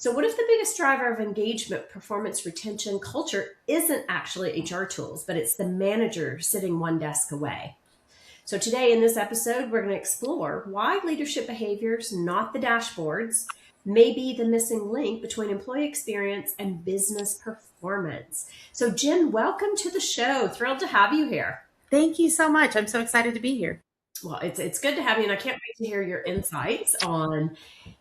So, what if the biggest driver of engagement, performance, retention, culture isn't actually HR tools, but it's the manager sitting one desk away? So, today in this episode, we're going to explore why leadership behaviors, not the dashboards, may be the missing link between employee experience and business performance. So, Jen, welcome to the show. Thrilled to have you here. Thank you so much. I'm so excited to be here. Well, it's good to have you, and I can't wait to hear your insights on,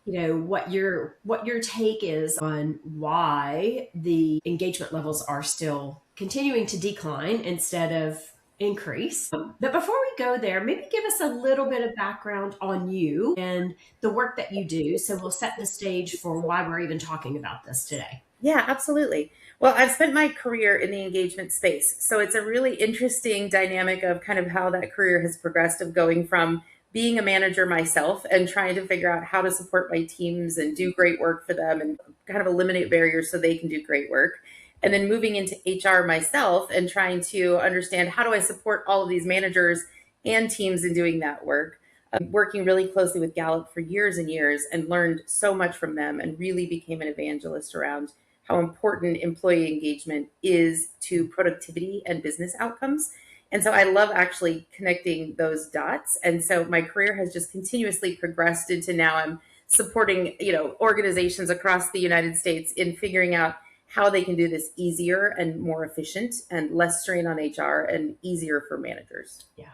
what your take is on why the engagement levels are still continuing to decline instead of increase. But before we go there, maybe give us a little bit of background on you and the work that you do, so we'll set the stage for why we're even talking about this today. Yeah, absolutely. Well, I've spent my career in the engagement space. So it's a really interesting dynamic of kind of how that career has progressed, of going from being a manager myself and trying to figure out how to support my teams and do great work for them and kind of eliminate barriers so they can do great work. And then moving into HR myself and trying to understand, how do I support all of these managers and teams in doing that work. Working really closely with Gallup for years and years, and learned so much from them, and really became an evangelist around how important employee engagement is to productivity and business outcomes. And so I love actually connecting those dots. And so my career has just continuously progressed into now I'm supporting, organizations across the United States in figuring out how they can do this easier and more efficient and less strain on HR and easier for managers. Yeah.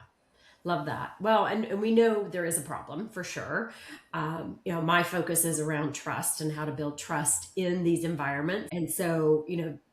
Love that. Well, and we know there is a problem for sure. My focus is around trust and how to build trust in these environments. And so,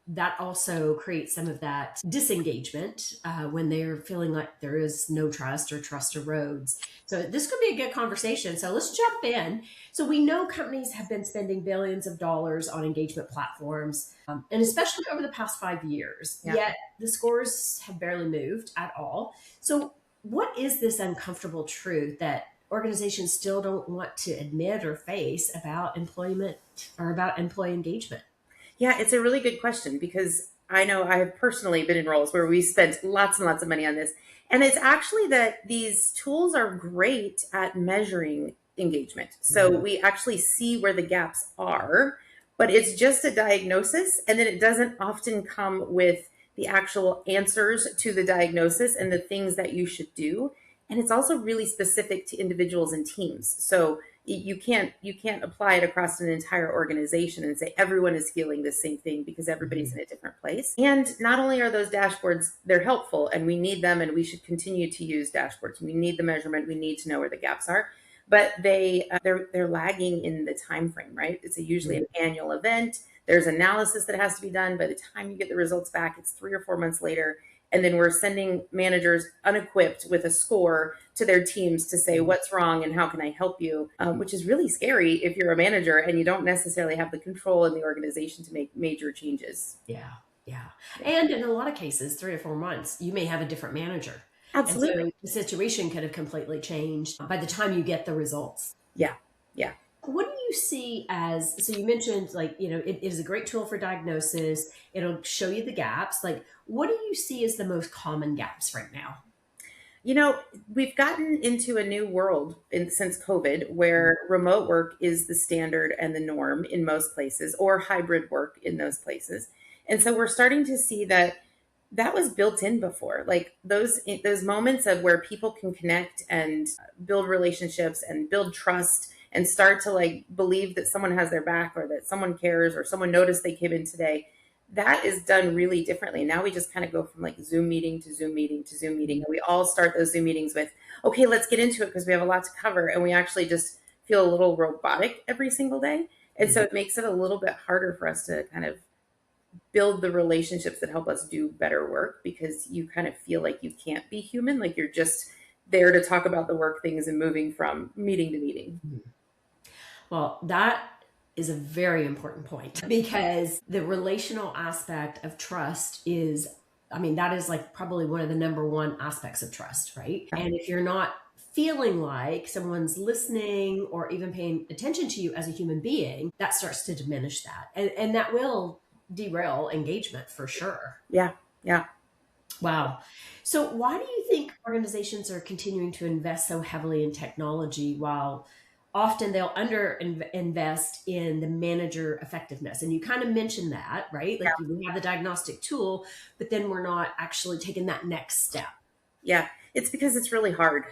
that also creates some of that disengagement when they're feeling like there is no trust or trust erodes. So this could be a good conversation. So let's jump in. So we know companies have been spending billions of dollars on engagement platforms, and especially over the past 5 years, yet the scores have barely moved at all. So what is this uncomfortable truth that organizations still don't want to admit or face about employment or about employee engagement? Yeah, it's a really good question, because I know I have personally been in roles where we spent lots and lots of money on this. And it's actually that these tools are great at measuring engagement. So we actually see where the gaps are, but it's just a diagnosis. And then it doesn't often come with the actual answers to the diagnosis and the things that you should do. And it's also really specific to individuals and teams. So you can't apply it across an entire organization and say everyone is feeling the same thing, because everybody's in a different place. And not only are those dashboards, they're helpful and we need them, and we should continue to use dashboards. We need the measurement. We need to know where the gaps are, but they're lagging in the time frame, right? It's usually an annual event. There's analysis that has to be done. By the time you get the results back, it's 3 or 4 months later. And then we're sending managers unequipped with a score to their teams to say, what's wrong and how can I help you? Which is really scary if you're a manager and you don't necessarily have the control in the organization to make major changes. Yeah. And in a lot of cases, 3 or 4 months, you may have a different manager. Absolutely. And so the situation could have completely changed by the time you get the results. Yeah. What do you see as, so you mentioned it is a great tool for diagnosis. It'll show you the gaps. What do you see as the most common gaps right now? We've gotten into a new world since COVID, where remote work is the standard and the norm in most places, or hybrid work in those places. And so we're starting to see that was built in before, like those moments of where people can connect and build relationships and build trust and start to believe that someone has their back, or that someone cares, or someone noticed they came in today. That is done really differently. Now we just kind of go from Zoom meeting to Zoom meeting to Zoom meeting. And we all start those Zoom meetings with, okay, let's get into it because we have a lot to cover. And we actually just feel a little robotic every single day. And so it makes it a little bit harder for us to kind of build the relationships that help us do better work, because you kind of feel like you can't be human. Like you're just there to talk about the work things and moving from meeting to meeting. Well, that is a very important point, because the relational aspect of trust is, that is probably one of the number one aspects of trust, right? And if you're not feeling like someone's listening or even paying attention to you as a human being, that starts to diminish that. And that will derail engagement for sure. Yeah. Wow. So why do you think organizations are continuing to invest so heavily in technology while often they'll invest in the manager effectiveness. And you kind of mentioned that, right? Like we have the diagnostic tool, but then we're not actually taking that next step. Yeah, it's because it's really hard,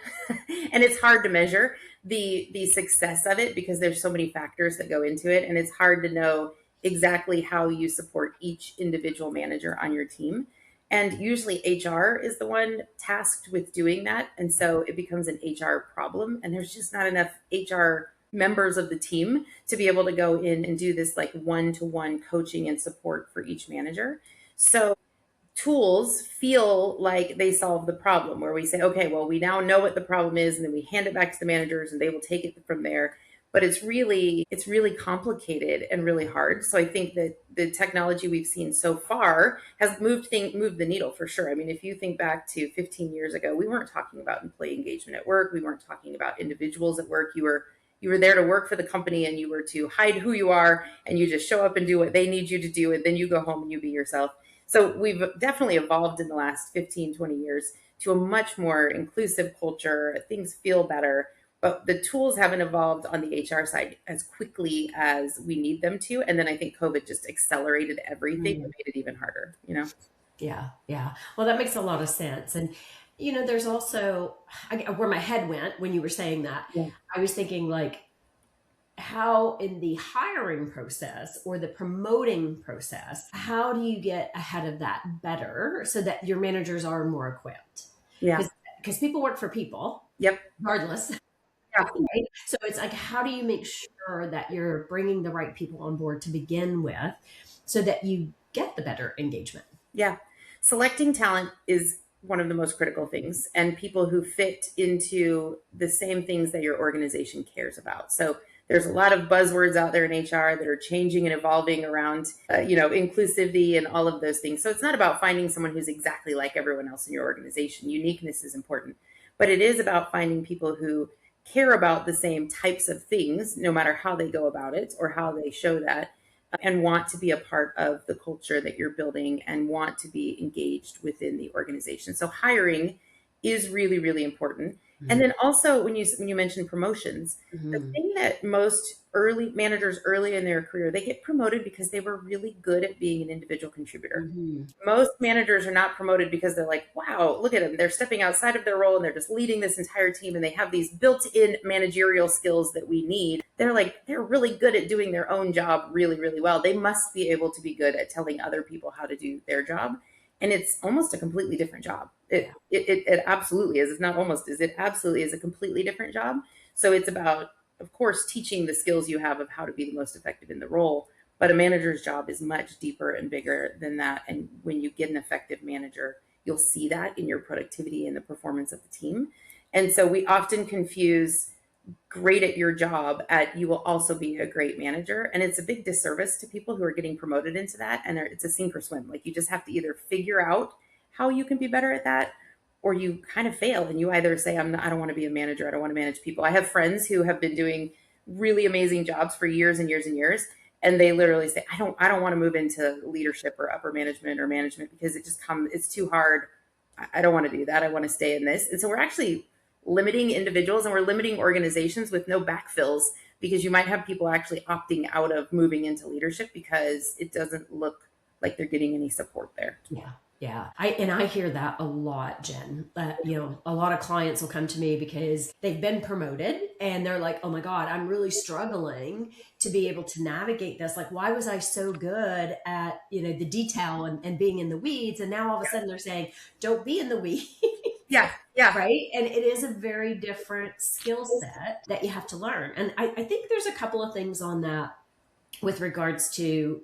and it's hard to measure the success of it because there's so many factors that go into it, and it's hard to know exactly how you support each individual manager on your team. And usually HR is the one tasked with doing that, and so it becomes an HR problem, and there's just not enough HR members of the team to be able to go in and do this like one-to-one coaching and support for each manager. So tools feel like they solve the problem, where we say, okay, well, we now know what the problem is, and then we hand it back to the managers and they will take it from there. But it's really complicated and really hard. So I think that the technology we've seen so far has moved the needle for sure. I mean, if you think back to 15 years ago, we weren't talking about employee engagement at work. We weren't talking about individuals at work. You were there to work for the company, and you were to hide who you are, and you just show up and do what they need you to do, and then you go home and you be yourself. So we've definitely evolved in the last 15, 20 years to a much more inclusive culture. Things feel better, but the tools haven't evolved on the HR side as quickly as we need them to. And then I think COVID just accelerated everything and made it even harder, you know? Yeah, yeah. Well, that makes a lot of sense. And, there's also where my head went when you were saying that. Yeah. I was thinking, like, how in the hiring process or the promoting process, how do you get ahead of that better so that your managers are more equipped? Yeah. Because people work for people, Yep. regardless. Yeah. Right? So it's like, how do you make sure that you're bringing the right people on board to begin with so that you get the better engagement? Yeah. Selecting talent is one of the most critical things, and people who fit into the same things that your organization cares about. So there's a lot of buzzwords out there in HR that are changing and evolving around, inclusivity and all of those things. So it's not about finding someone who's exactly like everyone else in your organization. Uniqueness is important, but it is about finding people who care about the same types of things, no matter how they go about it or how they show that, and want to be a part of the culture that you're building and want to be engaged within the organization. So hiring is really, really important. And then also when you mentioned promotions, the thing that most early managers early in their career, they get promoted because they were really good at being an individual contributor. Most managers are not promoted because they're like, wow, look at them. They're stepping outside of their role and they're just leading this entire team, and they have these built-in managerial skills that we need. They're really good at doing their own job really, really well. They must be able to be good at telling other people how to do their job. And it's almost a completely different job. It absolutely is. It's not almost is. It absolutely is a completely different job. So it's about, of course, teaching the skills you have of how to be the most effective in the role. But a manager's job is much deeper and bigger than that. And when you get an effective manager, you'll see that in your productivity and the performance of the team. And so we often confuse great at your job at you will also be a great manager, and it's a big disservice to people who are getting promoted into that, and it's a sink or swim. Like, you just have to either figure out how you can be better at that, or you kind of fail and you either say, I don't want to be a manager, I don't want to manage people. I have friends who have been doing really amazing jobs for years and years and years, and they literally say, I don't want to move into leadership or upper management or management because it's too hard. I don't want to do that. I want to stay in this. And so we're actually limiting individuals, and we're limiting organizations with no backfills, because you might have people actually opting out of moving into leadership because it doesn't look like they're getting any support there. Yeah. Yeah. I hear that a lot, Jen. A lot of clients will come to me because they've been promoted and they're like, oh my God, I'm really struggling to be able to navigate this. Like, why was I so good at, the detail and being in the weeds? And now all of a sudden they're saying, don't be in the weeds. Yeah. Yeah. Right. And it is a very different skill set that you have to learn. And I think there's a couple of things on that with regards to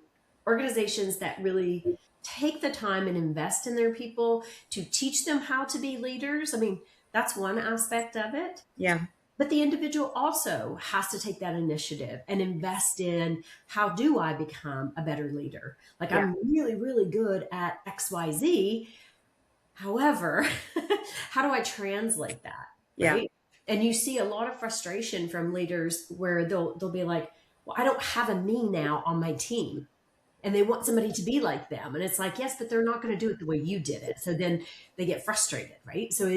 organizations that really take the time and invest in their people to teach them how to be leaders. I mean, that's one aspect of it. Yeah. But the individual also has to take that initiative and invest in, how do I become a better leader? Like, I'm really, really good at XYZ. However, how do I translate that? Right? Yeah. And you see a lot of frustration from leaders where they'll be like, well, I don't have a me now on my team. And they want somebody to be like them. And it's like, yes, but they're not going to do it the way you did it. So then they get frustrated, right? So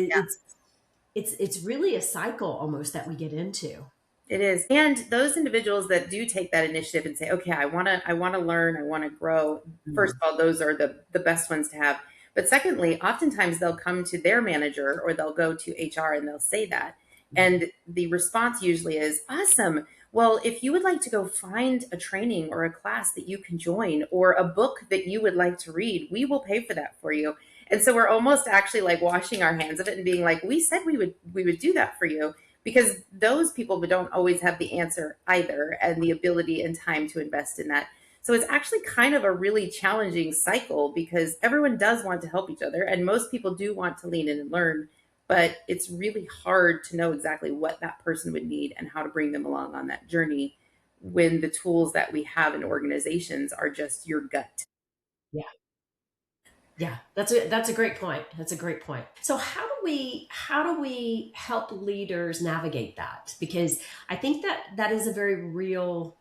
it's really a cycle almost that we get into. It is. And those individuals that do take that initiative and say, okay, I want to learn, I want to grow. First Mm. of all, those are the best ones to have. But secondly, oftentimes they'll come to their manager or they'll go to HR and they'll say that. And the response usually is, awesome. Well, if you would like to go find a training or a class that you can join or a book that you would like to read, we will pay for that for you. And so we're almost actually like washing our hands of it and being like, we said we would do that for you, because those people don't always have the answer either and the ability and time to invest in that. So it's actually kind of a really challenging cycle because everyone does want to help each other and most people do want to lean in and learn, but it's really hard to know exactly what that person would need and how to bring them along on that journey when the tools that we have in organizations are just your gut. Yeah. Yeah, that's a great point. That's a great point. So how do we help leaders navigate that? Because I think that that is a very real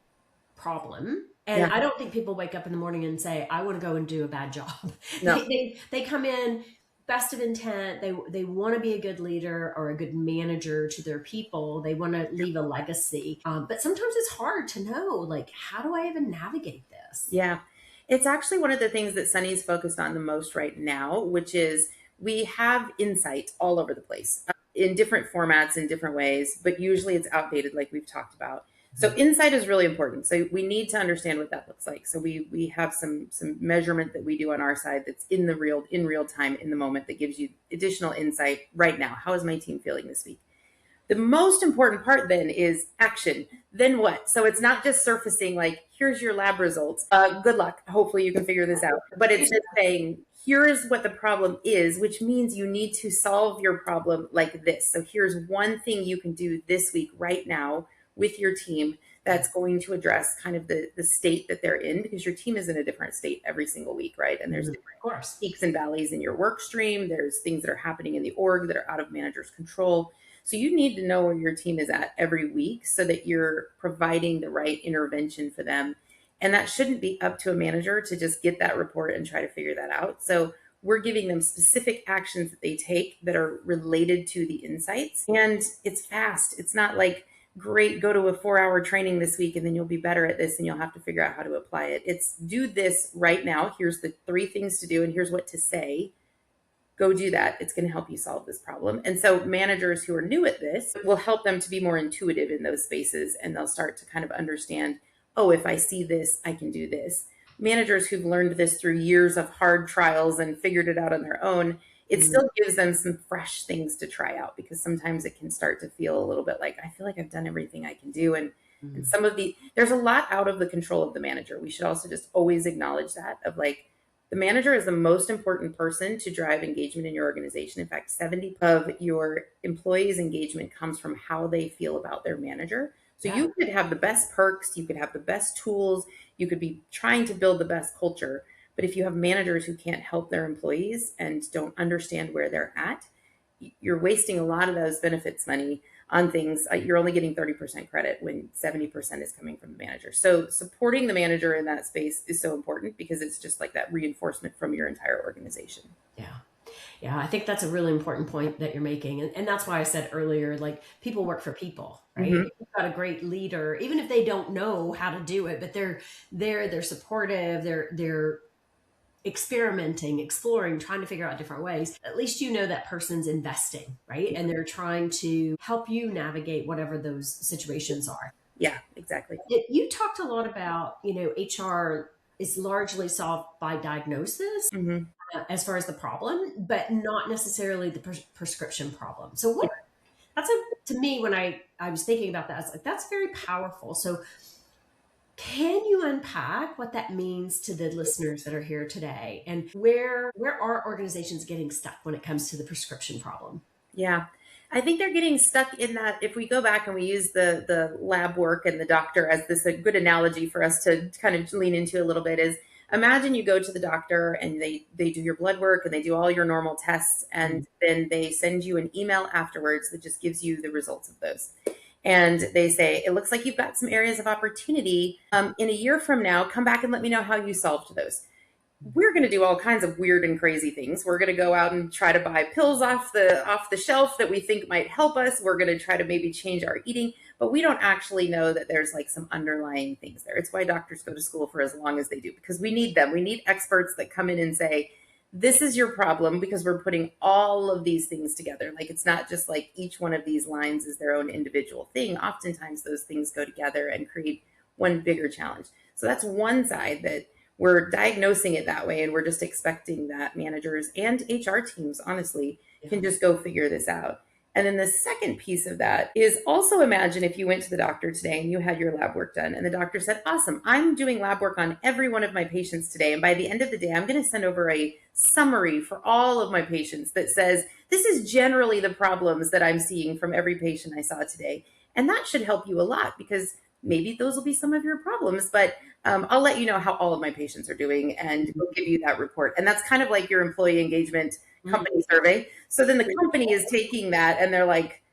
problem. And Yeah, I don't think people wake up in the morning and say, I want to go and do a bad job. no, They come in best of intent. They want to be a good leader or a good manager to their people. They want to leave a legacy. But sometimes it's hard to know, like, how do I even navigate this? yeah. It's actually one of the things that Sunny's focused on the most right now, which is we have insight all over the place in different formats, in different ways, but usually it's outdated, like we've talked about. So insight is really important. So we need to understand what that looks like. So we have some measurement that we do on our side that's in real time in the moment that gives you additional insight right now. How is my team feeling this week? The most important part then is action. Then what? So it's not just surfacing like, here's your lab results. Good luck. Hopefully you can figure this out. But it's just saying, here's what the problem is, which means you need to solve your problem like this. So here's one thing you can do this week right now with your team that's going to address kind of the state that they're in, because your team is in a different state every single week, right? And there's Of course. peaks and valleys in your work stream. There's things that are happening in the org that are out of manager's control. So you need to know where your team is at every week so that you're providing the right intervention for them. And that shouldn't be up to a manager to just get that report and try to figure that out. So we're giving them specific actions that they take that are related to the insights. And it's fast. It's not like, great, go to a 4-hour training this week and then you'll be better at this and you'll have to figure out how to apply it. It's do this right now. Here's the 3 things to do and here's what to say. Go do that. It's going to help you solve this problem. And so managers who are new at this will help them to be more intuitive in those spaces and they'll start to kind of understand, oh, if I see this, I can do this. Managers who've learned this through years of hard trials and figured it out on their own, it Mm. still gives them some fresh things to try out, because sometimes it can start to feel a little bit like, I feel like I've done everything I can do. And Mm. some of there's a lot out of the control of the manager. We should also just always acknowledge that, of like, the manager is the most important person to drive engagement in your organization. In fact, 70 of your employees' engagement comes from how they feel about their manager. So Yeah. you could have the best perks, you could have the best tools, you could be trying to build the best culture. But if you have managers who can't help their employees and don't understand where they're at, you're wasting a lot of those benefits money on things. You're only getting 30% credit when 70% is coming from the manager. So supporting the manager in that space is so important, because it's just like that reinforcement from your entire organization. Yeah. Yeah, I think that's a really important point that you're making. And that's why I said earlier, like, people work for people, right? Mm-hmm. If you've got a great leader, even if they don't know how to do it, but they're supportive, they're experimenting, exploring, trying to figure out different ways, at least you know that person's investing, right? And they're trying to help you navigate whatever those situations are. Yeah, exactly. You talked a lot about, HR is largely solved by diagnosis Mm-hmm. as far as the problem, but not necessarily the prescription problem. So Yeah. to me, when I was thinking about that, I was like, that's very powerful. So can you unpack what that means to the listeners that are here today, and where are organizations getting stuck when it comes to the prescription problem? Yeah. I think they're getting stuck in that. If we go back and we use the lab work and the doctor as this a good analogy for us to kind of lean into a little bit, is imagine you go to the doctor and they do your blood work and they do all your normal tests, and then they send you an email afterwards that just gives you the results of those. And they say, it looks like you've got some areas of opportunity. In a year from now, come back and let me know how you solved those. We're going to do all kinds of weird and crazy things. We're going to go out and try to buy pills off the shelf that we think might help us. We're going to try to maybe change our eating. but we don't actually know that there's like some underlying things there. It's why doctors go to school for as long as they do, because we need them. We need experts that come in and say, this is your problem, because we're putting all of these things together. Like, it's not just like each one of these lines is their own individual thing. Oftentimes those things go together and create one bigger challenge. So that's one side, that we're diagnosing it that way, and we're just expecting that managers and HR teams, honestly, Yeah. can just go figure this out. And then the second piece of that is, also imagine if you went to the doctor today and you had your lab work done, and the doctor said, awesome, I'm doing lab work on every one of my patients today. And by the end of the day, I'm going to send over a summary for all of my patients that says, this is generally the problems that I'm seeing from every patient I saw today. And that should help you a lot, because maybe those will be some of your problems, but I'll let you know how all of my patients are doing, and we'll give you that report. And that's kind of like your employee engagement company survey. So then the company is taking that and they're like,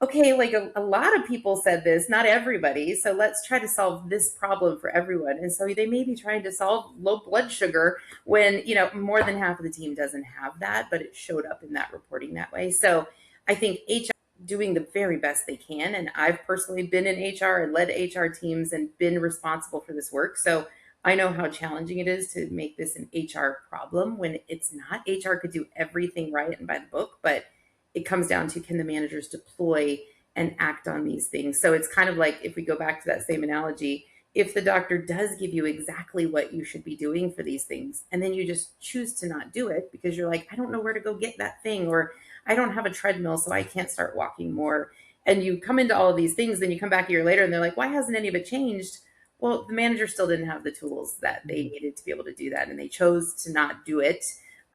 okay, like a lot of people said this, not everybody. So let's try to solve this problem for everyone. And so they may be trying to solve low blood sugar when, more than half of the team doesn't have that, but it showed up in that reporting that way. So I think HR doing the very best they can. And I've personally been in HR and led HR teams and been responsible for this work. So I know how challenging it is to make this an HR problem when it's not. HR could do everything right and by the book, but it comes down to, can the managers deploy and act on these things? So it's kind of like, if we go back to that same analogy, if the doctor does give you exactly what you should be doing for these things, and then you just choose to not do it because you're like, I don't know where to go get that thing, or I don't have a treadmill, so I can't start walking more. And you come into all of these things, then you come back a year later and they're like, why hasn't any of it changed? Well, the manager still didn't have the tools that they needed to be able to do that, and they chose to not do it.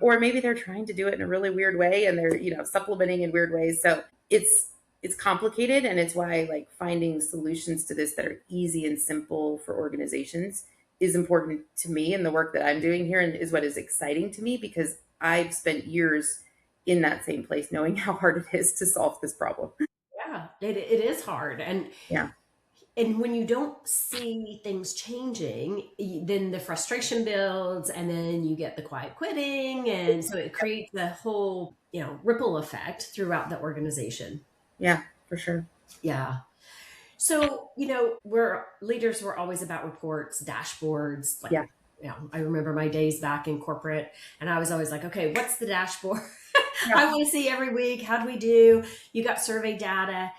Or maybe they're trying to do it in a really weird way and they're, supplementing in weird ways. So it's complicated, and it's why, like, finding solutions to this that are easy and simple for organizations is important to me, and the work that I'm doing here, and is what is exciting to me, because I've spent years in that same place knowing how hard it is to solve this problem. Yeah, it is hard. Yeah. And when you don't see things changing, then the frustration builds, and then you get the quiet quitting. And so it creates a whole, ripple effect throughout the organization. Yeah, for sure. Yeah. So, we're leaders were always about reports, dashboards. Like, Yeah. I remember my days back in corporate, and I was always like, okay, what's the dashboard? Yeah. I want to see every week. How do we do? You got survey data.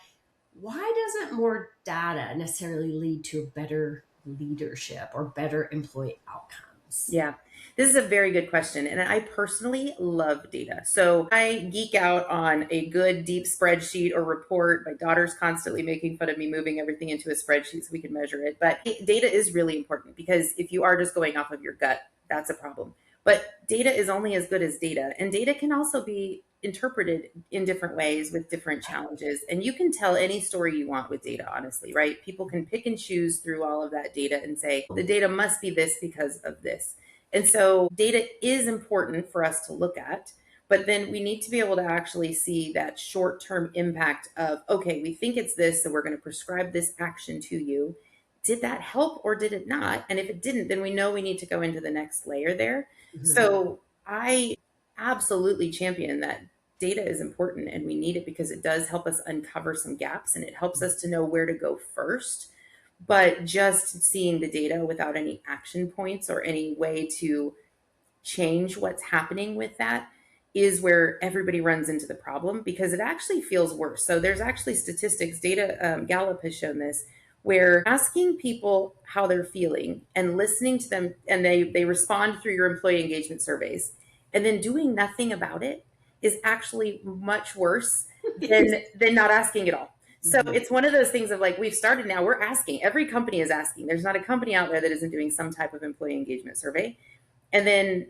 Why doesn't more data necessarily lead to better leadership or better employee outcomes? Yeah, this is a very good question. And I personally love data. So I geek out on a good deep spreadsheet or report. My daughter's constantly making fun of me moving everything into a spreadsheet so we can measure it. But data is really important, because if you are just going off of your gut, that's a problem. But data is only as good as data. And data can also be interpreted in different ways with different challenges. And you can tell any story you want with data, honestly, right? People can pick and choose through all of that data and say, the data must be this because of this. And so data is important for us to look at, but then we need to be able to actually see that short-term impact of, okay, we think it's this, so we're going to prescribe this action to you. Did that help or did it not? And if it didn't, then we know we need to go into the next layer there. Mm-hmm. So I absolutely champion that data is important, and we need it because it does help us uncover some gaps, and it helps us to know where to go first. But just seeing the data without any action points or any way to change what's happening with that is where everybody runs into the problem, because it actually feels worse. So there's actually statistics, data, Gallup has shown this, where asking people how they're feeling and listening to them, and they respond through your employee engagement surveys, and then doing nothing about it is actually much worse than not asking at all. So it's one of those things of like, we've started now, we're asking, every company is asking. There's not a company out there that isn't doing some type of employee engagement survey. And then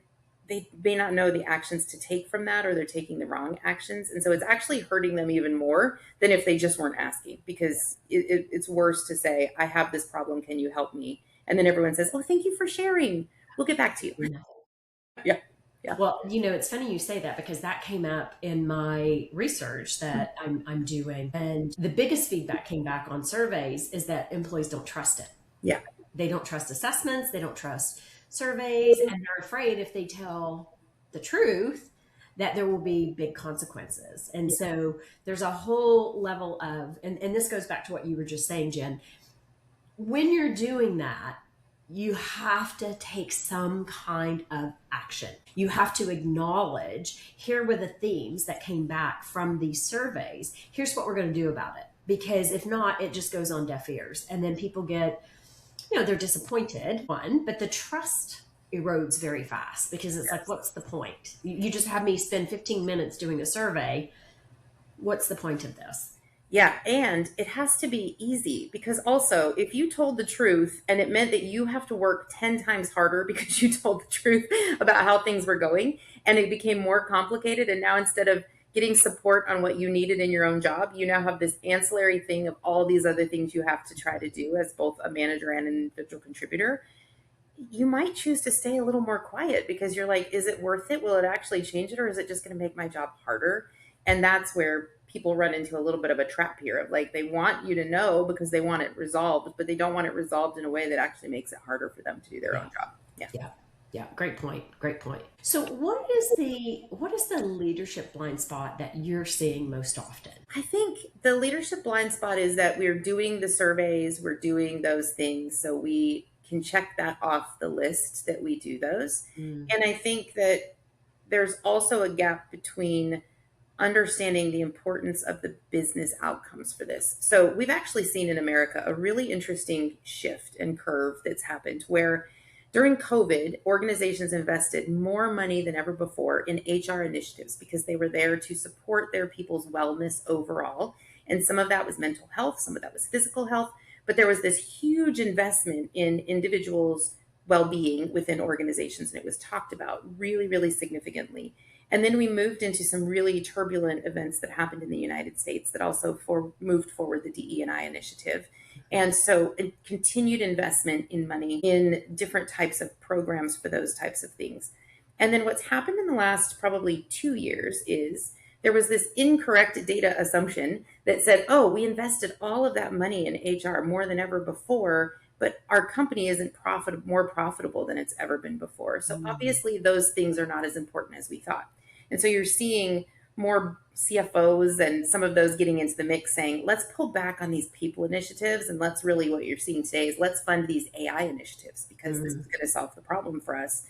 they may not know the actions to take from that, or they're taking the wrong actions. And so it's actually hurting them even more than if they just weren't asking, because it's worse to say, I have this problem, can you help me? And then everyone says, oh, thank you for sharing. We'll get back to you. Yeah. Yeah. Well, it's funny you say that, because that came up in my research that I'm doing. And the biggest feedback came back on surveys is that employees don't trust it. Yeah. They don't trust assessments. They don't trust surveys. And they're afraid if they tell the truth, that there will be big consequences. And so there's a whole level of, and this goes back to what you were just saying, Jen. When you're doing that, you have to take some kind of action. You have to acknowledge, here were the themes that came back from these surveys. Here's what we're going to do about it. Because if not, it just goes on deaf ears. And then people get, they're disappointed, one, but the trust erodes very fast because it's like, what's the point? You just have me spend 15 minutes doing a survey. What's the point of this? Yeah, and it has to be easy because also if you told the truth and it meant that you have to work 10 times harder because you told the truth about how things were going and it became more complicated, and now instead of getting support on what you needed in your own job, you now have this ancillary thing of all these other things you have to try to do as both a manager and an individual contributor. You might choose to stay a little more quiet because you're like, is it worth it? Will it actually change it, or is it just going to make my job harder? And that's where people run into a little bit of a trap here of like, they want you to know because they want it resolved, but they don't want it resolved in a way that actually makes it harder for them to do their own job. Yeah. Yeah. Yeah, great point. Great point. So what is the leadership blind spot that you're seeing most often? I think the leadership blind spot is that we're doing the surveys, we're doing those things so we can check that off the list that we do those. Mm. And I think that there's also a gap between understanding the importance of the business outcomes for this. So we've actually seen in America a really interesting shift and curve that's happened where during COVID, organizations invested more money than ever before in HR initiatives because they were there to support their people's wellness overall. And some of that was mental health, some of that was physical health, but there was this huge investment in individuals' well-being within organizations, and it was talked about really, really significantly. And then we moved into some really turbulent events that happened in the United States that also moved forward the DE&I initiative. And so a continued investment in money in different types of programs for those types of things. And then what's happened in the last probably 2 years is there was this incorrect data assumption that said, oh, we invested all of that money in HR more than ever before, but our company isn't more profitable than it's ever been before. So obviously those things are not as important as we thought. And so you're seeing more CFOs and some of those getting into the mix saying, let's pull back on these people initiatives. And let's really, what you're seeing today is let's fund these AI initiatives because this is going to solve the problem for us.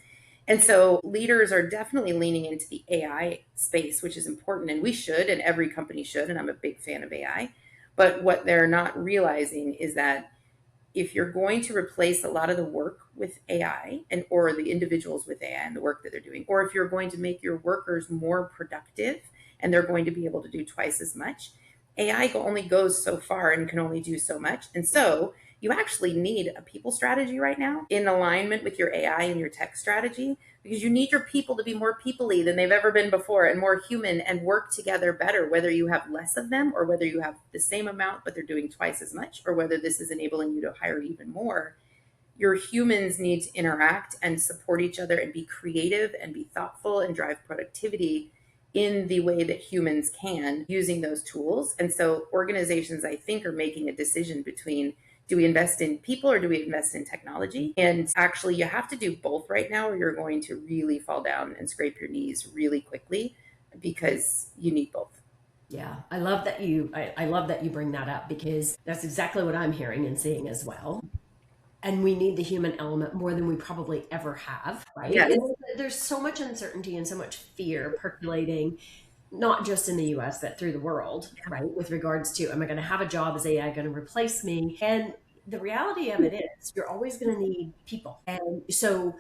And so leaders are definitely leaning into the AI space, which is important. And we should, and every company should. And I'm a big fan of AI. But what they're not realizing is that if you're going to replace a lot of the work with AI or the individuals with AI and the work that they're doing, or if you're going to make your workers more productive and they're going to be able to do twice as much, AI only goes so far and can only do so much. And so you actually need a people strategy right now in alignment with your AI and your tech strategy, because you need your people to be more people-y than they've ever been before and more human and work together better, whether you have less of them or whether you have the same amount, but they're doing twice as much, or whether this is enabling you to hire even more. Your humans need to interact and support each other and be creative and be thoughtful and drive productivity in the way that humans can using those tools. And so organizations, I think, are making a decision between, do we invest in people or do we invest in technology? And actually, you have to do both right now, or you're going to really fall down and scrape your knees really quickly because you need both. Yeah, I love that I love that you bring that up because that's exactly what I'm hearing and seeing as well. And we need the human element more than we probably ever have, right? Yes. And there's so much uncertainty and so much fear percolating, not just in the US, but through the world, right? With regards to, am I going to have a job? Is AI going to replace me? And the reality of it is, you're always going to need people. And so,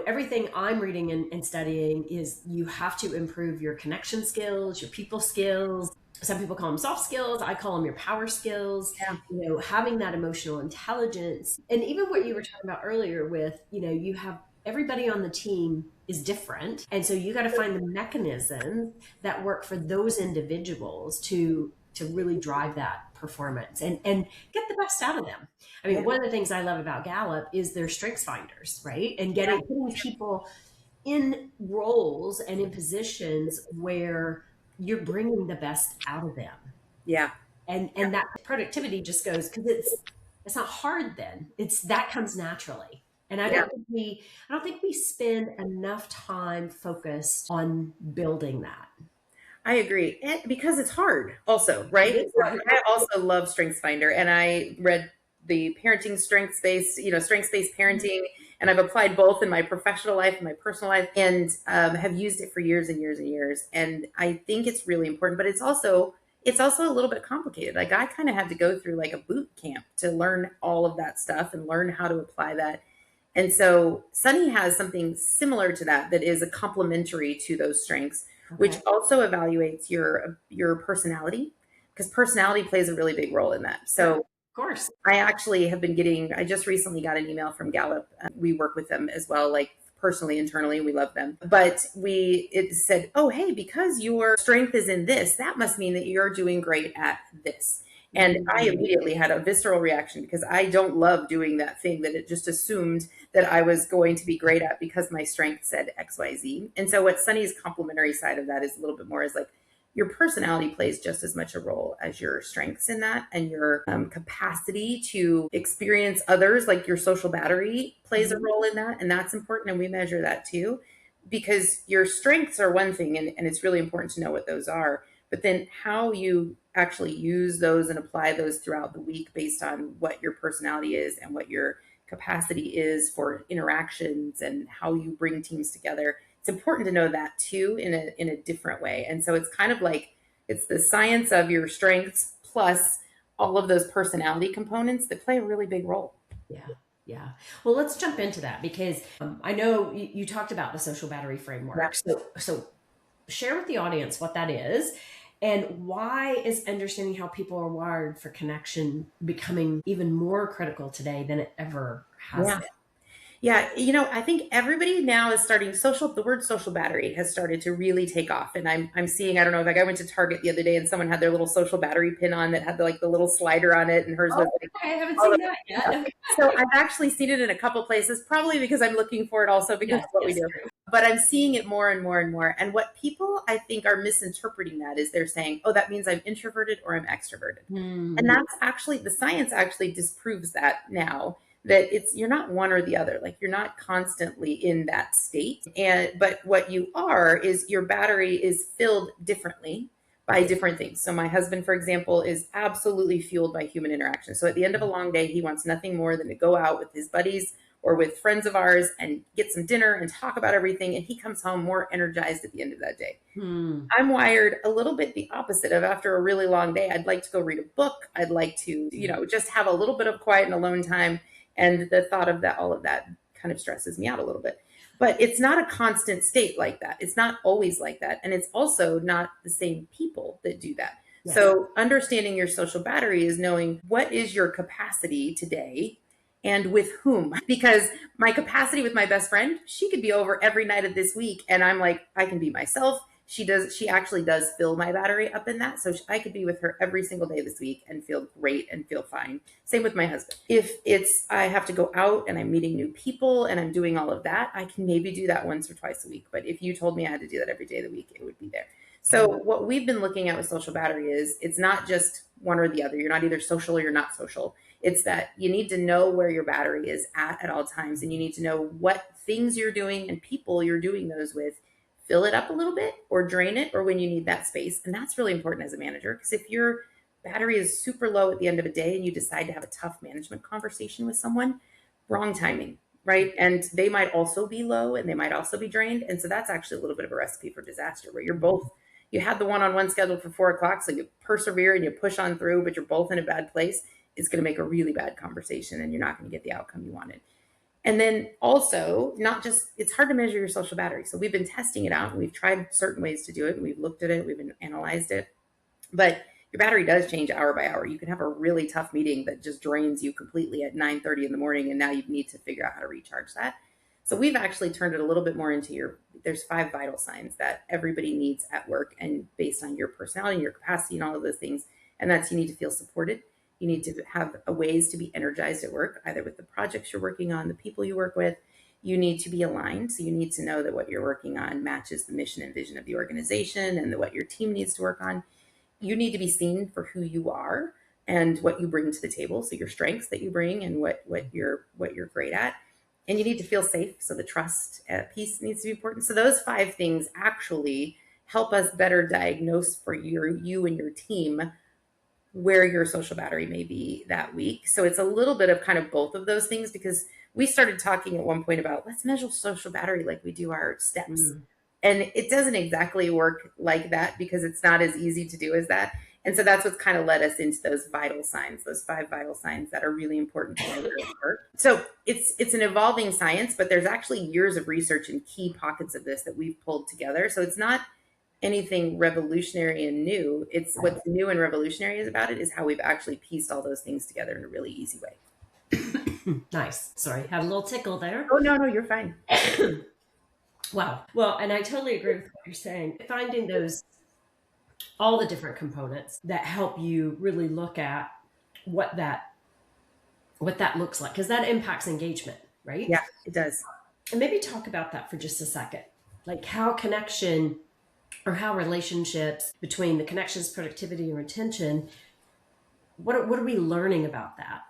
everything I'm reading and studying is you have to improve your connection skills, your people skills. Some people call them soft skills. I call them your power skills. Yeah. Having that emotional intelligence. And even what you were talking about earlier with, you have everybody on the team is different. And so you got to find the mechanisms that work for those individuals to really drive that performance and get the best out of them. I mean, one of the things I love about Gallup is their strengths finders, right? And getting people in roles and in positions where you're bringing the best out of them. Yeah. And that productivity just goes, because it's not hard then. That comes naturally. And Yeah, I don't think we spend enough time focused on building that. I agree. And because it's hard also, It right? is So hard. I also love StrengthsFinder, and I read the parenting strengths-based parenting, and I've applied both in my professional life and my personal life, and have used it for years and years and years. And I think it's really important, but it's also a little bit complicated. Like I kind of had to go through like a boot camp to learn all of that stuff and learn how to apply that. And so Sunny has something similar to that that is a complementary to those strengths, which Okay. also evaluates your personality, because personality plays a really big role in that. Sure. So Of course. I just recently got an email from Gallup. We work with them as well, like personally, internally, we love them. But it said, oh, hey, because your strength is in this, that must mean that you're doing great at this. And I Mm, immediately had a visceral reaction because I don't love doing that thing that it just assumed that I was going to be great at because my strength said XYZ. And so what Sunny's complementary side of that is a little bit more is like your personality plays just as much a role as your strengths in that, and your capacity to experience others, like your social battery plays a mhm. role in that, and that's important, and we measure that too, because your strengths are one thing, and it's really important to know what those are, but then how you actually use those and apply those throughout the week based on what your personality is and what your capacity is for interactions and how you bring teams together. It's important to know that too in a different way. And so it's kind of like it's the science of your strengths plus all of those personality components that play a really big role. Yeah. Yeah. Well, let's jump into that because I know you talked about the social battery Yeah. framework. So share with the audience what that is and why is understanding how people are wired for connection becoming even more critical today than it ever has Yeah. been. Yeah, I think everybody now is starting the word social battery has started to really take off. And I'm seeing, I don't know, like I went to Target the other day and someone had their little social battery pin on that had the little slider on it, and hers Oh, was like okay. I haven't all seen of that yeah. yet. So I've actually seen it in a couple places, probably because I'm looking for it also because Yes, of what we yes, do. true. But I'm seeing it more and more and more. And what people I think are misinterpreting that is they're saying, oh, that means I'm introverted or I'm extroverted. And Hmm. that's actually the science actually disproves that now, that it's you're not one or the other, like you're not constantly in that state, and but what you are is your battery is filled differently by different things. So my husband, for example, is absolutely fueled by human interaction. So at the end of a long day, he wants nothing more than to go out with his buddies or with friends of ours and get some dinner and talk about everything, and he comes home more energized at the end of that day. Hmm. I'm wired a little bit the opposite of after a really long day. I'd like to go read a book. I'd like to, just have a little bit of quiet and alone time. And the thought of that, all of that kind of stresses me out a little bit. But it's not a constant state like that. It's not always like that. And it's also not the same people that do that. Yes. So understanding your social battery is knowing what is your capacity today and with whom. Because my capacity with my best friend, she could be over every night of this week. And I'm like, I can be myself. She actually does fill my battery up in that. So I could be with her every single day this week and feel great and feel fine. Same with my husband. If I have to go out and I'm meeting new people and I'm doing all of that, I can maybe do that once or twice a week. But if you told me I had to do that every day of the week, it would be there. So what we've been looking at with social battery is it's not just one or the other. You're not either social or you're not social. It's that you need to know where your battery is at all times, and you need to know what things you're doing and people you're doing those with fill it up a little bit or drain it, or when you need that space. And that's really important as a manager, because if your battery is super low at the end of a day and you decide to have a tough management conversation with someone, wrong timing, right? And they might also be low and they might also be drained. And so that's actually a little bit of a recipe for disaster, where you had the one-on-one scheduled for 4 o'clock, so you persevere and you push on through, but you're both in a bad place. It's going to make a really bad conversation and you're not going to get the outcome you wanted. And then also, not just, it's hard to measure your social battery. So we've been testing it out and we've tried certain ways to do it and we've looked at it, we've been analyzed it. But your battery does change hour by hour. You can have a really tough meeting that just drains you completely at 9:30 in the morning, and now you need to figure out how to recharge that. So we've actually turned it a little bit more into there's 5 vital signs that everybody needs at work, and based on your personality and your capacity and all of those things. And that's, you need to feel supported. You need to have ways to be energized at work, either with the projects you're working on, the people you work with. You need to be aligned. So you need to know that what you're working on matches the mission and vision of the organization and what your team needs to work on. You need to be seen for who you are and what you bring to the table. So your strengths that you bring and what you're great at. and you need to feel safe. So the trust piece needs to be important. So those 5 things actually help us better diagnose for you and your team where your social battery may be that week. So it's a little bit of kind of both of those things, because we started talking at one point about let's measure social battery like we do our steps. Mm. And it doesn't exactly work like that because it's not as easy to do as that. And so that's what's kind of led us into those vital signs, those 5 vital signs that are really important to measure at work. So it's an evolving science, but there's actually years of research and key pockets of this that we've pulled together. So it's not anything revolutionary and new. It's Right. what's new and revolutionary is about it is how we've actually pieced all those things together in a really easy way. Nice. Sorry, had a little tickle there. Oh, no, no, you're fine. Wow. Well, and I totally agree with what you're saying. Finding those, all the different components that help you really look at what that what that looks like, because that impacts engagement, right? Yeah, it does. And maybe talk about that for just a second. Like how connection or how relationships between the connections, productivity, and retention, what are we learning about that?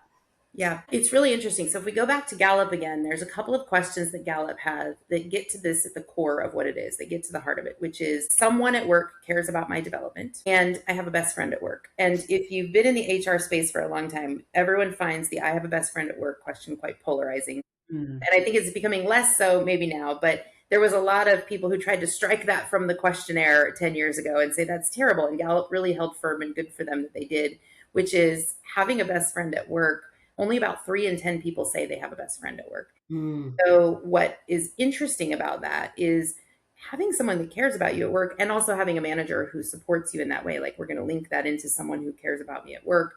Yeah, it's really interesting. So if we go back to Gallup again, there's a couple of questions that Gallup has that get to this at the core of what it is. They get to the heart of it, which is someone at work cares about my development and I have a best friend at work. And if you've been in the HR space for a long time, everyone finds the I have a best friend at work question quite polarizing. Mm. And I think it's becoming less so maybe now, but there was a lot of people who tried to strike that from the questionnaire 10 years ago and say that's terrible. And Gallup really held firm, and good for them that they did, which is having a best friend at work. Only about 3 in 10 people say they have a best friend at work. Mm. So what is interesting about that is having someone that cares about you at work, and also having a manager who supports you in that way. Like, we're going to link that into someone who cares about me at work,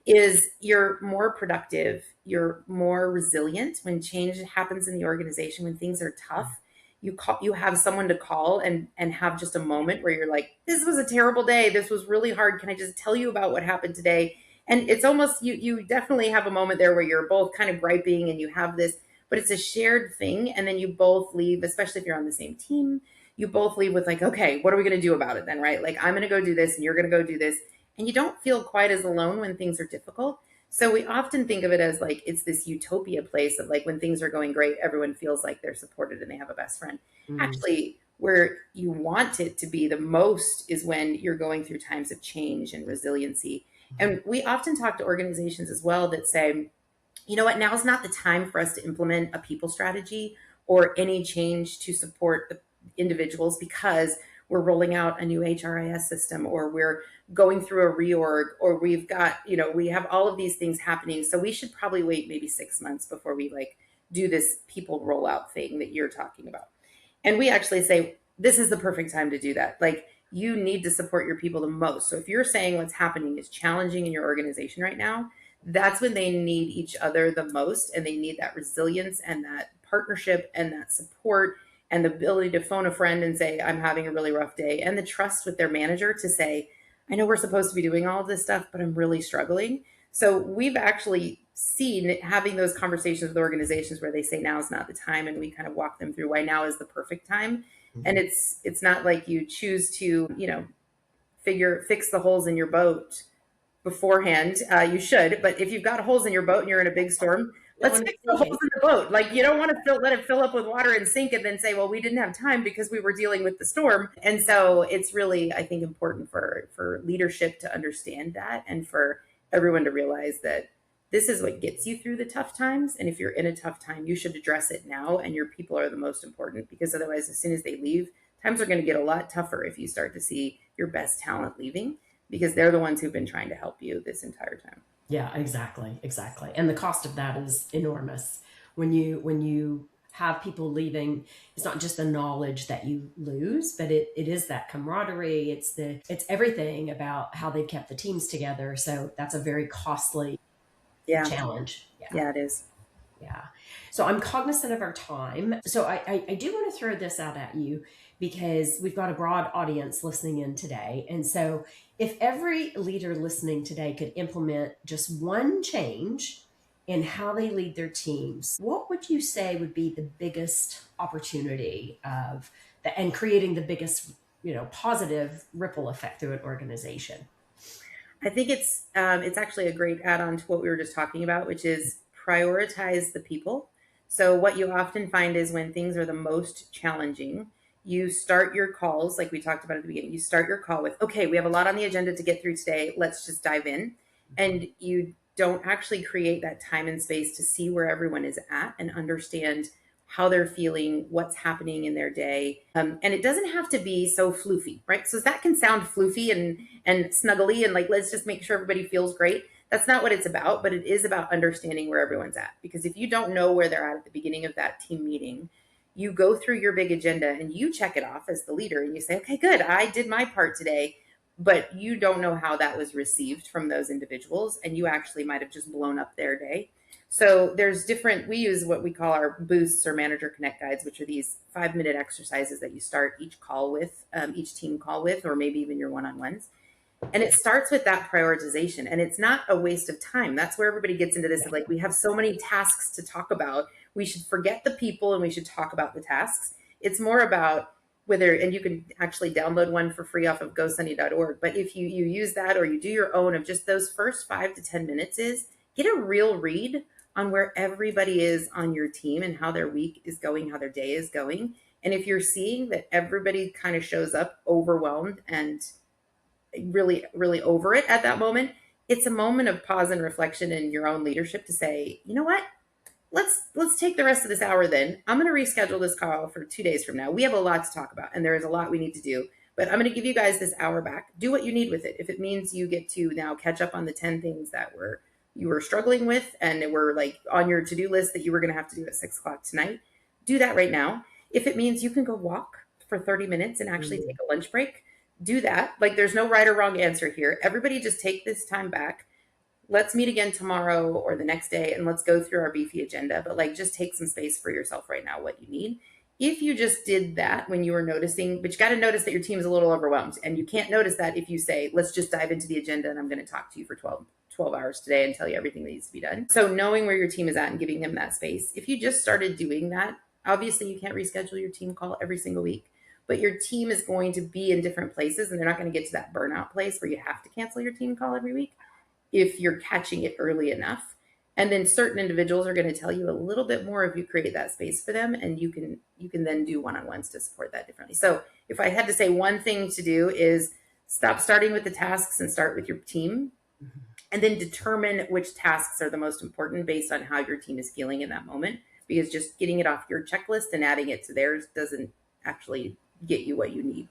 is you're more productive, you're more resilient when change happens in the organization, when things are tough. You have someone to call and have just a moment where you're like, this was a terrible day, this was really hard, can I just tell you about what happened today? And it's almost, you definitely have a moment there where you're both kind of griping and you have this, but it's a shared thing. And then you both leave, especially if you're on the same team, you both leave with like, okay, what are we going to do about it then, right? Like, I'm going to go do this and you're going to go do this, and you don't feel quite as alone when things are difficult. So we often think of it as like it's this utopia place of like when things are going great, everyone feels like they're supported and they have a best friend. Mm. Actually, where you want it to be the most is when you're going through times of change and resiliency. And we often talk to organizations as well that say, you know what, now is not the time for us to implement a people strategy or any change to support the individuals because we're rolling out a new HRIS system, or we're going through a reorg, or we've got, we have all of these things happening. So we should probably wait maybe 6 months before we like do this people rollout thing that you're talking about. And we actually say, this is the perfect time to do that. Like, you need to support your people the most. So if you're saying what's happening is challenging in your organization right now, that's when they need each other the most. And they need that resilience and that partnership and that support and the ability to phone a friend and say, I'm having a really rough day, and the trust with their manager to say, I know we're supposed to be doing all of this stuff, but I'm really struggling. So we've actually seen having those conversations with organizations where they say now is not the time, and we kind of walk them through why now is the perfect time. And it's not like you choose to, fix the holes in your boat beforehand. You should, but if you've got holes in your boat and you're in a big storm, let's fix the holes in the boat. Like, you don't want to let it fill up with water and sink and then say, well, we didn't have time because we were dealing with the storm. And so it's really, I think, important for leadership to understand that, and for everyone to realize that this is what gets you through the tough times. And if you're in a tough time, you should address it now, and your people are the most important, because otherwise, as soon as they leave, times are going to get a lot tougher if you start to see your best talent leaving, because they're the ones who've been trying to help you this entire time. Yeah, exactly. And the cost of that is enormous. When you have people leaving, it's not just the knowledge that you lose, but it is that camaraderie. It's everything about how they've kept the teams together. So that's a very costly Yeah. challenge. Yeah, it is. Yeah. So I'm cognizant of our time. So I do want to throw this out at you, because we've got a broad audience listening in today. And so if every leader listening today could implement just one change in how they lead their teams, what would you say would be the biggest opportunity and creating the biggest, positive ripple effect through an organization? I think it's actually a great add-on to what we were just talking about, which is prioritize the people. So what you often find is when things are the most challenging, you start your calls, like we talked about at the beginning, you start your call with, okay, we have a lot on the agenda to get through today. Let's just dive in. And you don't actually create that time and space to see where everyone is at and understand how they're feeling, what's happening in their day. And it doesn't have to be so floofy, right? So that can sound floofy and snuggly and like, let's just make sure everybody feels great. That's not what it's about, but it is about understanding where everyone's at. Because if you don't know where they're at the beginning of that team meeting, you go through your big agenda and you check it off as the leader and you say, okay, good, I did my part today. But you don't know how that was received from those individuals. And you actually might have just blown up their day. So there's different, we use what we call our boosts or manager connect guides, which are these 5-minute exercises that you start each call with, each team call with, or maybe even your one-on-ones. And it starts with that prioritization, and it's not a waste of time. That's where everybody gets into this. Like, we have so many tasks to talk about. We should forget the people and we should talk about the tasks. It's more about whether, and you can actually download one for free off of gosunny.org. But if you use that or you do your own of just those first 5 to 10 minutes is get a real read on where everybody is on your team and how their week is going, how their day is going. And if you're seeing that everybody kind of shows up overwhelmed and really, really over it at that moment, it's a moment of pause and reflection in your own leadership to say, you know what? Let's take the rest of this hour then. I'm going to reschedule this call for 2 days from now. We have a lot to talk about and there is a lot we need to do, but I'm going to give you guys this hour back. Do what you need with it. If it means you get to now catch up on the 10 things that you were struggling with and were like on your to-do list that you were going to have to do at 6 o'clock tonight, do that right now. If it means you can go walk for 30 minutes and actually take a lunch break, do that. Like, there's no right or wrong answer here. Everybody just take this time back. Let's meet again tomorrow or the next day and let's go through our beefy agenda. But like, just take some space for yourself right now, what you need. If you just did that when you were noticing, but you got to notice that your team is a little overwhelmed. And you can't notice that if you say, let's just dive into the agenda and I'm going to talk to you for 12 hours today and tell you everything that needs to be done. So knowing where your team is at and giving them that space. If you just started doing that, obviously you can't reschedule your team call every single week, but your team is going to be in different places and they're not going to get to that burnout place where you have to cancel your team call every week if you're catching it early enough. And then certain individuals are going to tell you a little bit more if you create that space for them, and you can then do one-on-ones to support that differently. So if I had to say one thing to do is stop starting with the tasks and start with your team, and then determine which tasks are the most important based on how your team is feeling in that moment, because just getting it off your checklist and adding it to theirs doesn't actually get you what you need.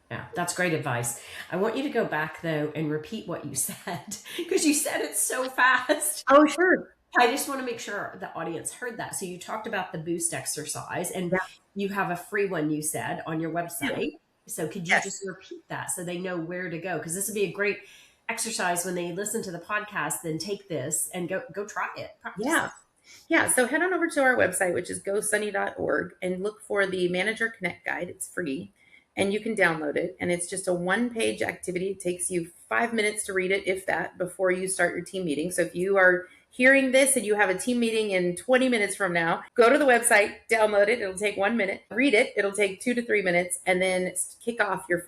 Yeah, that's great advice. I want you to go back though and repeat what you said because you said it so fast. Oh, sure. I just want to make sure the audience heard that. So you talked about the boost exercise and Yeah. you have a free one you said on your website. So could you just repeat that so they know where to go? Because this would be a great exercise when they listen to the podcast, then take this and go try it. Practice Yeah. it. Yeah. So head on over to our website, which is gosunny.org, and look for the Manager Connect Guide. It's free and you can download it. And it's just a 1-page activity. It takes you 5 minutes to read it, if that, before you start your team meeting. So if you are hearing this and you have a team meeting in 20 minutes from now, go to the website, download it. It'll take 1 minute. Read it. It'll take 2 to 3 minutes, and then kick off your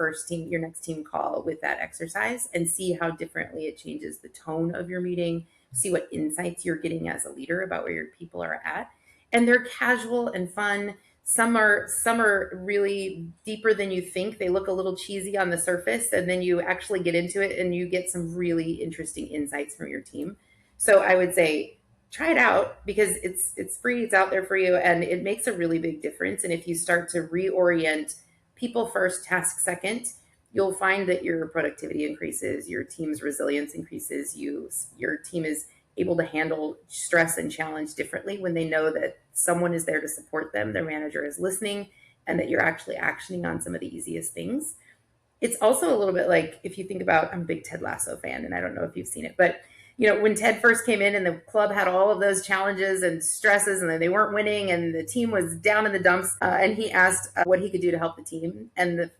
next team call with that exercise and see how differently it changes the tone of your meeting. See what insights you're getting as a leader about where your people are at. And they're casual and fun. Some are really deeper than you think. They look a little cheesy on the surface, and then you actually get into it and you get some really interesting insights from your team. So I would say try it out because it's free, it's out there for you, and it makes a really big difference. And if you start to reorient people first, task second, you'll find that your productivity increases, your team's resilience increases, your team is able to handle stress and challenge differently when they know that someone is there to support them, their manager is listening, and that you're actually actioning on some of the easiest things. It's also a little bit like, if you think about, I'm a big Ted Lasso fan, and I don't know if you've seen it, but when Ted first came in and the club had all of those challenges and stresses and they weren't winning and the team was down in the dumps, and he asked what he could do to help the team. And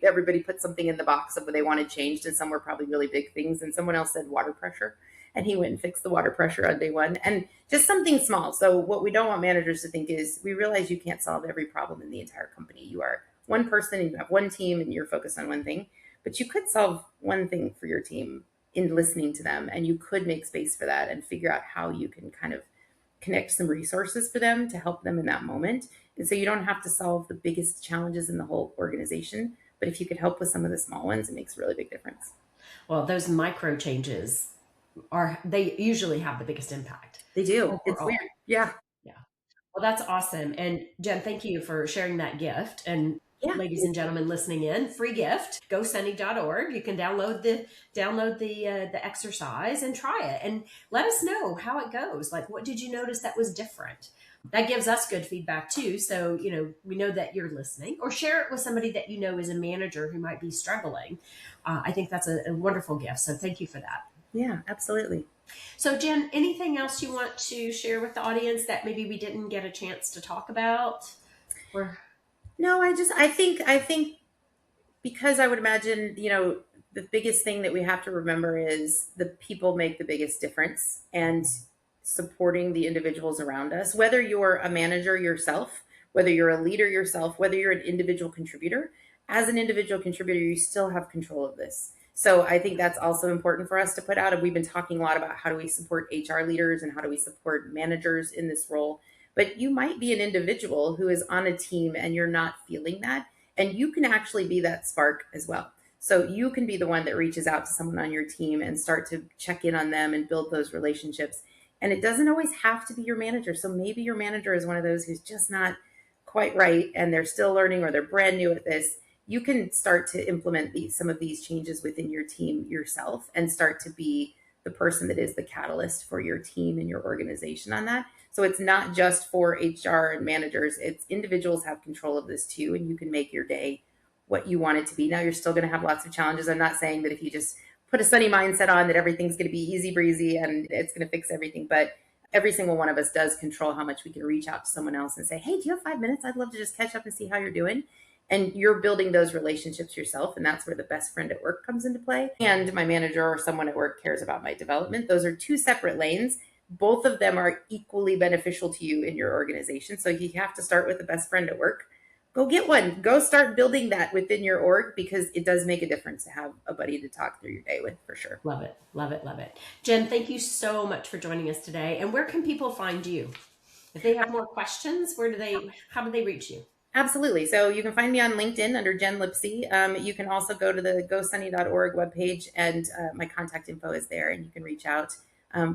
everybody put something in the box of what they wanted changed, and some were probably really big things. And someone else said water pressure. And he went and fixed the water pressure on day one, and just something small. So what we don't want managers to think is, we realize you can't solve every problem in the entire company. You are one person and you have one team and you're focused on one thing, but you could solve one thing for your team in listening to them, and you could make space for that and figure out how you can kind of connect some resources for them to help them in that moment. And so you don't have to solve the biggest challenges in the whole organization, but if you could help with some of the small ones, it makes a really big difference. Well, those micro changes they usually have the biggest impact They do. It's overall. weird. Yeah. Yeah. Well, that's awesome. And Jen, thank you for sharing that gift. And Yeah. ladies and gentlemen listening in, free gift, gosunny.org. You can download the exercise and try it and let us know how it goes. Like, what did you notice that was different? That gives us good feedback too. So, we know that you're listening, or share it with somebody that you know is a manager who might be struggling. I think that's a wonderful gift. So thank you for that. Yeah, absolutely. So Jen, anything else you want to share with the audience that maybe we didn't get a chance to talk about? Or No, I think because I would imagine, the biggest thing that we have to remember is the people make the biggest difference, and supporting the individuals around us, whether you're a manager yourself, whether you're a leader yourself, whether you're an individual contributor. As an individual contributor, you still have control of this. So I think that's also important for us to put out. And we've been talking a lot about how do we support HR leaders and how do we support managers in this role. But you might be an individual who is on a team and you're not feeling that. And you can actually be that spark as well. So you can be the one that reaches out to someone on your team and start to check in on them and build those relationships. And it doesn't always have to be your manager. So maybe your manager is one of those who's just not quite right and they're still learning, or they're brand new at this. You can start to implement some of these changes within your team yourself and start to be the person that is the catalyst for your team and your organization on that. So it's not just for HR and managers, it's individuals have control of this too, and you can make your day what you want it to be. Now, you're still going to have lots of challenges. I'm not saying that if you just put a sunny mindset on that everything's going to be easy breezy and it's going to fix everything, but every single one of us does control how much we can reach out to someone else and say, hey, do you have 5 minutes? I'd love to just catch up and see how you're doing. And you're building those relationships yourself. And that's where the best friend at work comes into play. And my manager or someone at work cares about my development. Those are two separate lanes. Both of them are equally beneficial to you in your organization. So you have to start with the best friend at work. Go get one. Go start building that within your org, because it does make a difference to have a buddy to talk through your day with, for sure. love it, love it, love it. Jen, thank you so much for joining us today. And where can people find you? If they have more questions, how do they reach you? Absolutely. So you can find me on LinkedIn under Jen Lipsey. You can also go to the gosunny.org webpage, and my contact info is there, and you can reach out.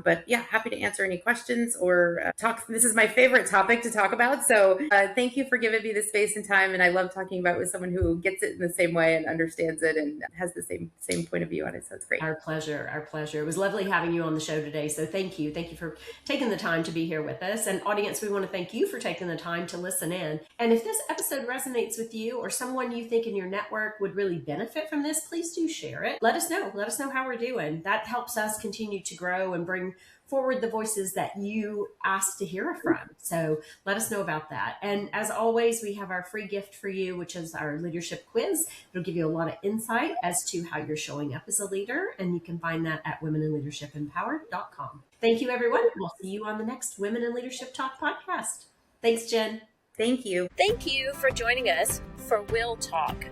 But yeah, happy to answer any questions or talk. This is my favorite topic to talk about. So thank you for giving me the space and time. And I love talking about it with someone who gets it in the same way and understands it and has the same point of view on it. So it's great. Our pleasure. Our pleasure. It was lovely having you on the show today. So thank you. Thank you for taking the time to be here with us. And audience, we want to thank you for taking the time to listen in. And if this episode resonates with you or someone you think in your network would really benefit from this, please do share it. Let us know. Let us know how we're doing. That helps us continue to grow and bring forward the voices that you asked to hear from. So let us know about that. And as always, we have our free gift for you, which is our leadership quiz. It'll give you a lot of insight as to how you're showing up as a leader. And you can find that at womeninleadershipempowered.com. Thank you, everyone. We'll see you on the next Women in Leadership Talk podcast. Thanks, Jen. Thank you. Thank you for joining us for Will Talk,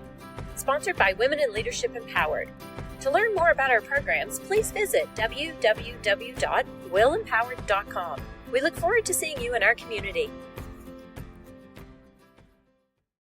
sponsored by Women in Leadership Empowered. To learn more about our programs, please visit www.willempowered.com. We look forward to seeing you in our community.